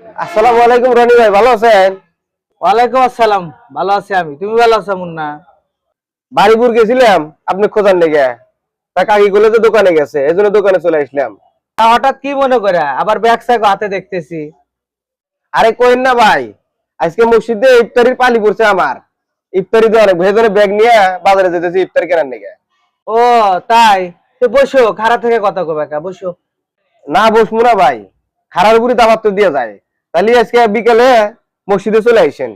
আসসালামু আলাইকুম রনি ভাই, ভালো আছেন? ওয়ালাইকুম আসসালাম। ভালো আছি আমি, তুমি ভালো আছো মুন্না? বাড়িপুর গেছিলাম আপনি খোঁজার লেগে। তা কাকি গুলো তো দোকানে গেছে, এই জন্য দোকানে চলে আসলাম। তা হঠাৎ কি মনে করে আবার ব্যাগ স্যাগ হাতে দেখতেছি? আরে কইন না ভাই, আজকে মসজিদে ইফতারির পালি পড়ছে আমার। ইফতারি দেওয়ার ভেতরে ব্যাগ নিয়ে বাজারে যেতেছি ইফতারি কেনার লেগে। ও তাই? তো বসো, খাড়া থেকে কথা কবে একা বসো। না বসমু না ভাই, খারার উপরে দাবাত তো দিয়ে যায়। তাহলে আজকে বিকেলে মসজিদে চলে আইসেন।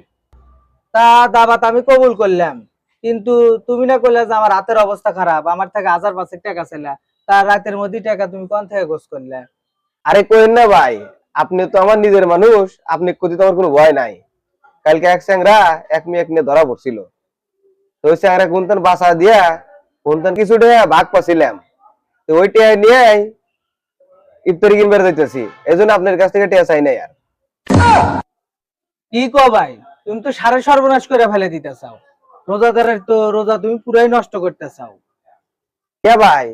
তা দাবাত আমি কবুল করলাম, কিন্তু তুমি না কইলা যে আমার হাতের অবস্থা খারাপ, আমার থেকে 1,000 টাকা ছিল। তার রাতের মধ্যে টাকা তুমি কোন থেকে গোছ করলে? আরে কইন না ভাই, আপনি তো আমার নিজের মানুষ, আপনি কোথায় তো আমার কোনো ভয় নাই। কালকে এক স্যাংরা এক মেয়ে এক নিয়ে ধরা পড়ছিল। তো ওই স্যাংরা কোনতেন বাসা দিয়া কোনতেন কিছু ভাগ পাচ্ছিলাম। তো ওই টিয়া নিয়ে ইফতারি কিনবার যাইতেছি, এই জন্য আপনার কাছ থেকে টিয়া চাই নাই আর। কি কো ভাই, তুমি তো সারে সর্বনাশ করে ফেলে দিতে চাও। রোজাদারের তো রোজা তুমি পুরাই নষ্ট করতে চাও। কে ভাই,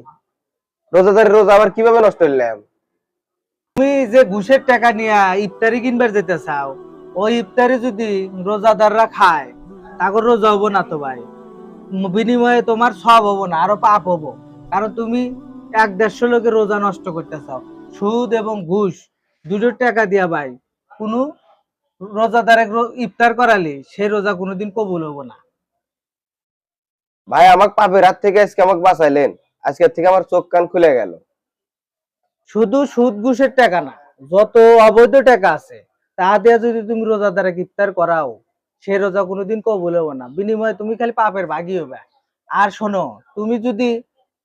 রোজাদারের রোজা আবার কিভাবে নষ্ট হইলাম? তুমি যে ঘুষের টাকা নিয়ে ইফতারি কিনবার যেতে চাও, ওই ইফতারি যদি রোজাদাররা খায়, তাকে রোজা হবো না তো ভাই। বিনিময়ে তোমার সব হবো না, আরো পাপ হবো। কারণ তুমি 100-150 লোকের রোজা নষ্ট করতে চাও। সুদ এবং ঘুষ দুটোর টাকা দিয়া ভাই, কোনো রোজাদার ইফতার করালি সেই রোজা কোনোদিন কবুল হবো না। ভাই আমাকে পাপের হাত থেকে আজকে আমাকে বাঁচাইলেন, আজকের থেকে আমার চোখ কান খুলে গেল। শুধু সুদ ঘুষের টাকা না, যত অবৈধ টাকা আছে তা দিয়ে যদি তুমি রোজাদারে ইফতার করাও, সে রোজা কোনোদিন কবুল হবে না। বিনিময়ে তুমি খালি পাপের ভাগী হবে। আর শোনো, তুমি যদি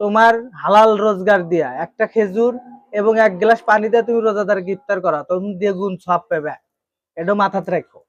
তোমার হালাল রোজগার দিয়া একটা খেজুর এবং 1 গ্লাস পানি দিয়ে তুমি রোজাদারকে ইফতার করা, তুমি দিয়ে গুণ সব পাবে। এটা মাথাতে রাখো।